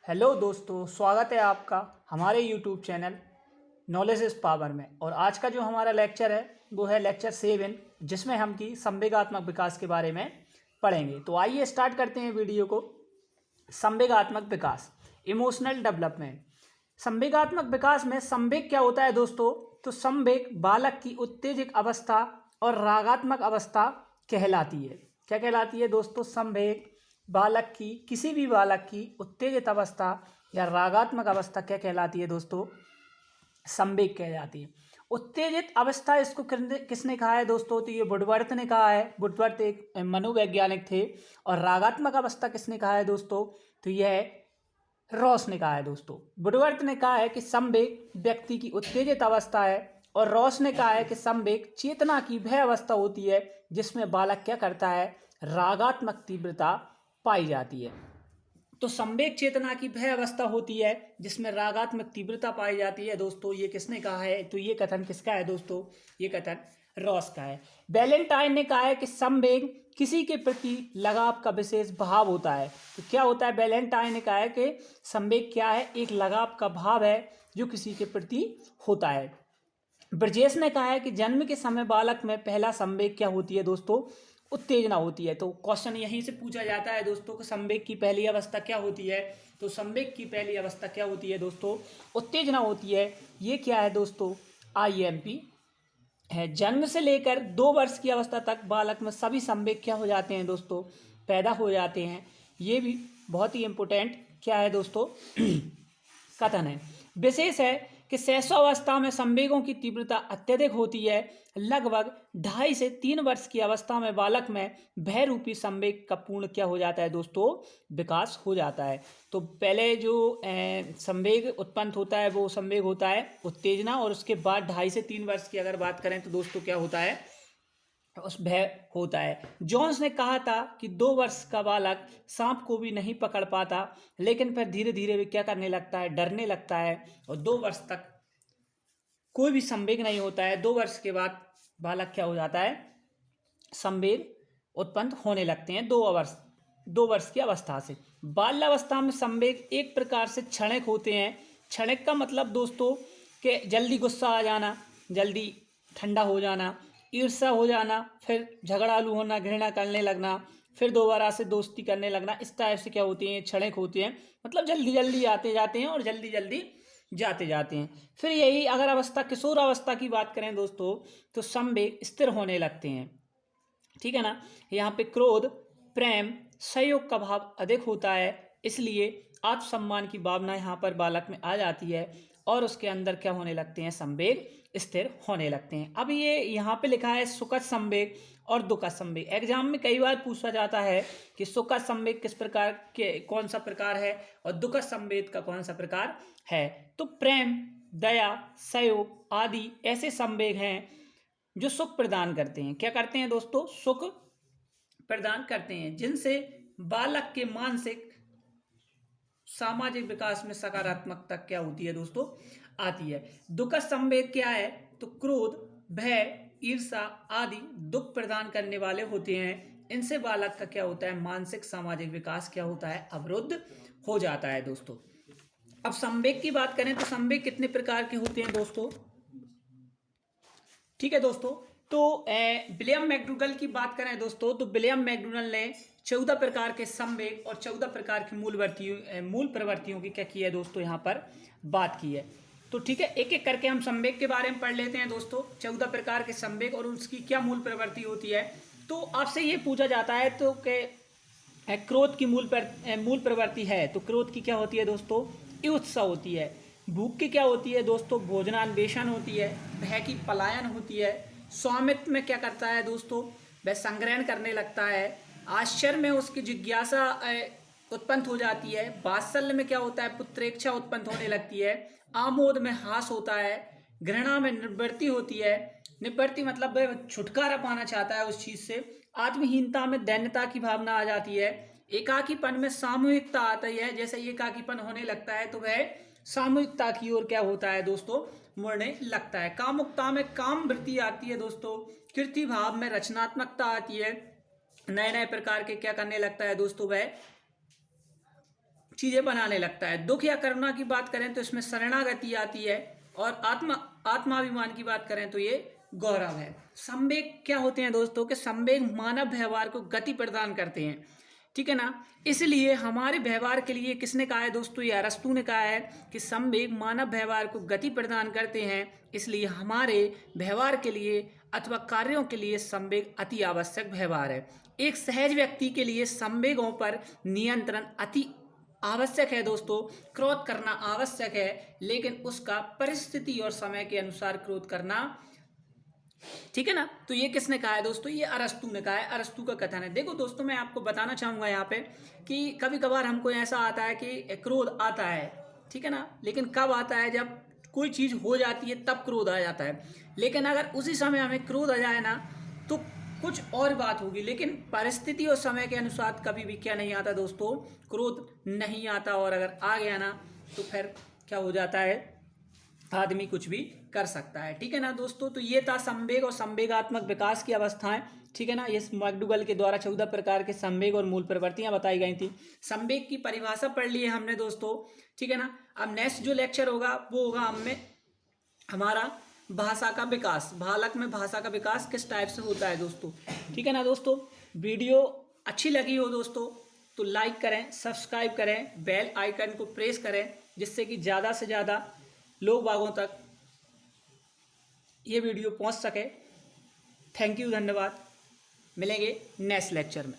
Hello दोस्तों, स्वागत है आपका हमारे YouTube channel knowledge is power में। और आज का जो हमारा लेक्चर है वो है लेक्चर 7, जिसमें हम की संवेगात्मक विकास के बारे में पढ़ेंगे। तो आइए स्टार्ट करते हैं वीडियो को। संवेगात्मक विकास, इमोशनल डेवलपमेंट। संवेगात्मक विकास में संवेग क्या होता है दोस्तों? तो संवेग बालक की उत्तेजित अवस्था और रागात्मक अवस्था कहलाती है। क्या कहलाती है दोस्तों? संवेग बालक की, किसी भी बालक की उत्तेजित अवस्था या रागात्मक अवस्था क्या कहलाती है दोस्तों? संवेग कहलाती है। उत्तेजित अवस्था इसको किसने कहा है दोस्तों? तो ये वुडवर्थ ने कहा है। वुडवर्थ एक मनोवैज्ञानिक थे। और रागात्मक अवस्था किसने कहा है दोस्तों? तो यह रॉस ने कहा है दोस्तों। वुडवर्थ ने कहा है कि संवेग व्यक्ति की उत्तेजित अवस्था है, और रॉस ने कहा है कि संवेग चेतना की वह अवस्था होती है जिसमें बालक क्या करता है? रागात्मक तीव्रता पाई जाती है। तो संवेग चेतना की वह अवस्था होती है जिसमें रागात्मक तीव्रता पाई जाती है दोस्तों। ये किसने कहा है? तो ये कथन किसका है दोस्तों? ये कथन रॉस का है। वैलेंटाइन ने कहा है कि संवेग किसी के प्रति लगाव का विशेष भाव होता है। तो क्या होता है? वैलेंटाइन ने कहा है कि संवेग क्या है? एक लगाव का भाव है जो किसी के प्रति होता है। ब्रजेश ने कहा है कि जन्म के समय बालक में पहला संवेग क्या होती है दोस्तों? उत्तेजना होती है। तो क्वेश्चन यहीं से पूछा जाता है दोस्तों कि संवेग की पहली अवस्था क्या होती है? तो संवेग की पहली अवस्था क्या होती है दोस्तों? उत्तेजना होती है। ये क्या है दोस्तों? आईएमपी है। जन्म से लेकर 2 वर्ष की अवस्था तक बालक में सभी संवेग क्या हो जाते हैं दोस्तों? पैदा हो जाते हैं। ये भी बहुत ही इंपॉर्टेंट क्या है दोस्तों? कथन है। विशेष है कि शैशवावस्था में संवेगों की तीव्रता अत्यधिक होती है। लगभग 2.5 से 3 वर्ष की अवस्था में बालक में भय रूपी संवेग का पूर्ण क्या हो जाता है दोस्तों? विकास हो जाता है। तो पहले जो संवेग उत्पन्न होता है वो संवेग होता है उत्तेजना, और उसके बाद 2.5 से 3 वर्ष की अगर बात करें तो दोस्तों क्या होता है? उस भय होता है। जॉन्स ने कहा था कि 2 वर्ष का बालक सांप को भी नहीं पकड़ पाता, लेकिन फिर धीरे धीरे वे क्या करने लगता है? डरने लगता है। और 2 वर्ष तक कोई भी संवेग नहीं होता है। 2 वर्ष के बाद बालक क्या हो जाता है? संवेग उत्पन्न होने लगते हैं 2 वर्ष की अवस्था से। बाल्यावस्था में संवेग एक प्रकार से क्षणिक होते हैं। क्षणिक का मतलब दोस्तों कि जल्दी गुस्सा आ जाना, जल्दी ठंडा हो जाना, ईर्ष्या हो जाना, फिर झगड़ालू होना, घृणा करने लगना, फिर दोबारा से दोस्ती करने लगना। इस टाइप से क्या होते हैं? क्षणिक होते हैं। मतलब जल्दी जल्दी आते जाते हैं और जल्दी जल्दी जाते जाते हैं। फिर यही अगर अवस्था किशोर अवस्था की बात करें दोस्तों, तो संवेग स्थिर होने लगते हैं। ठीक है ना? यहाँ पे क्रोध, प्रेम, सहयोग का भाव अधिक होता है, इसलिए आत्मसम्मान की भावना यहाँ पर बालक में आ जाती है, और उसके अंदर क्या होने लगते हैं? संवेग स्थिर होने लगते हैं। अब ये यहाँ पे लिखा है सुखद संवेग और दुखद संवेग। एग्जाम में कई बार पूछा जाता है कि सुखद संवेग किस प्रकार के, कौन सा प्रकार है, और दुखद संवेग का कौन सा प्रकार है? तो प्रेम, दया, सहयोग आदि ऐसे संवेग हैं जो सुख प्रदान करते हैं। क्या करते हैं दोस्तों? सुख प्रदान करते हैं, जिनसे बालक के मानसिक सामाजिक विकास में सकारात्मकता क्या होती है दोस्तों? आती है। दुखद संवेग क्या है? तो क्रोध, भय, ईर्ष्या आदि दुख प्रदान करने वाले होते हैं। इनसे बालक का क्या होता है? मानसिक सामाजिक विकास क्या होता है? अवरुद्ध हो जाता है दोस्तों। अब संवेग की बात करें तो संवेग कितने प्रकार के होते हैं दोस्तों? ठीक है दोस्तों, तो विलियम मैकडूगल की बात करें दोस्तों, तो विलियम मैकडूगल ने 14 प्रकार के संवेग और 14 प्रकार की मूल प्रवृत्तियों की क्या की है दोस्तों? यहाँ पर बात की है। तो ठीक है, एक एक करके हम संवेग के बारे में पढ़ लेते हैं दोस्तों। 14 प्रकार के संवेग और उसकी क्या मूल प्रवृत्ति होती है। तो आपसे ये पूछा जाता है तो कि क्रोध की मूल प्रवृत्ति है, तो क्रोध की क्या होती है दोस्तों? ईर्ष्या होती है। भूख की क्या होती है दोस्तों? भोजनान्वेषण होती है। भय की पलायन होती है। स्वामित्व में क्या करता है दोस्तों? वह संग्रहण करने लगता है। आश्चर्य में उसकी जिज्ञासा उत्पन्न हो जाती है। वात्सल्य में क्या होता है? पुत्रेच्छा उत्पन्न होने लगती है। आमोद में हास होता है। घृणा में निवृत्ति होती है। निवृत्ति मतलब वह छुटकारा पाना चाहता है उस चीज से। आत्महीनता में दैन्यता की भावना आ जाती है। एकाकीपन में सामूहिकता आती है। जैसे एकाकीपन होने लगता है तो वह सामूहिकता की ओर क्या होता है दोस्तों? मुड़ने लगता है। कामुकता में काम वृत्ति आती है दोस्तों। कीर्ति भाव में रचनात्मकता आती है। नए नए प्रकार के क्या करने लगता है दोस्तों? वह चीज़ें बनाने लगता है। दुख या करुणा की बात करें तो इसमें शरणागति आती है, और आत्माभिमान की बात करें तो ये गौरव है। संवेग क्या होते हैं दोस्तों कि संवेग मानव व्यवहार को गति प्रदान करते हैं, ठीक है ना। इसलिए हमारे व्यवहार के लिए किसने कहा है दोस्तों, ये अरस्तू ने कहा है कि संवेग मानव व्यवहार को गति प्रदान करते हैं, इसलिए हमारे व्यवहार के लिए अथवा कार्यों के लिए संवेग अति आवश्यक व्यवहार है। एक सहज व्यक्ति के लिए संवेगों पर नियंत्रण अति आवश्यक है दोस्तों। क्रोध करना आवश्यक है, लेकिन उसका परिस्थिति और समय के अनुसार क्रोध करना, ठीक है ना। तो ये किसने कहा है दोस्तों, ये अरस्तू ने कहा है, अरस्तू का कथन है। देखो दोस्तों, मैं आपको बताना चाहूँगा यहाँ पे कि कभी कभार हमको ऐसा आता है कि क्रोध आता है, ठीक है ना, लेकिन कब आता है, जब कोई चीज़ हो जाती है तब क्रोध आ जाता है। लेकिन अगर उसी समय हमें क्रोध आ जाए ना तो कुछ और बात होगी, लेकिन परिस्थिति और समय के अनुसार कभी भी क्या नहीं आता दोस्तों, क्रोध नहीं आता। और अगर आ गया ना तो फिर क्या हो जाता है, आदमी कुछ भी कर सकता है, ठीक है ना दोस्तों। तो ये था संवेग और संवेगात्मक विकास की अवस्थाएं, ठीक है ना। ये मैकडूगल के द्वारा 14 प्रकार के संवेग और मूल प्रवृत्तियां बताई गई थी। संवेग की परिभाषा पढ़ ली है हमने दोस्तों, ठीक है ना। अब नेक्स्ट जो लेक्चर होगा वो होगा हमारा भाषा का विकास, बालक में भाषा का विकास किस टाइप से होता है दोस्तों, ठीक है ना दोस्तों। वीडियो अच्छी लगी हो दोस्तों तो लाइक करें, सब्सक्राइब करें, बेल आइकन को प्रेस करें, जिससे कि ज़्यादा से ज़्यादा लोग बागों तक ये वीडियो पहुंच सके। थैंक यू, धन्यवाद। मिलेंगे नेक्स्ट लेक्चर में।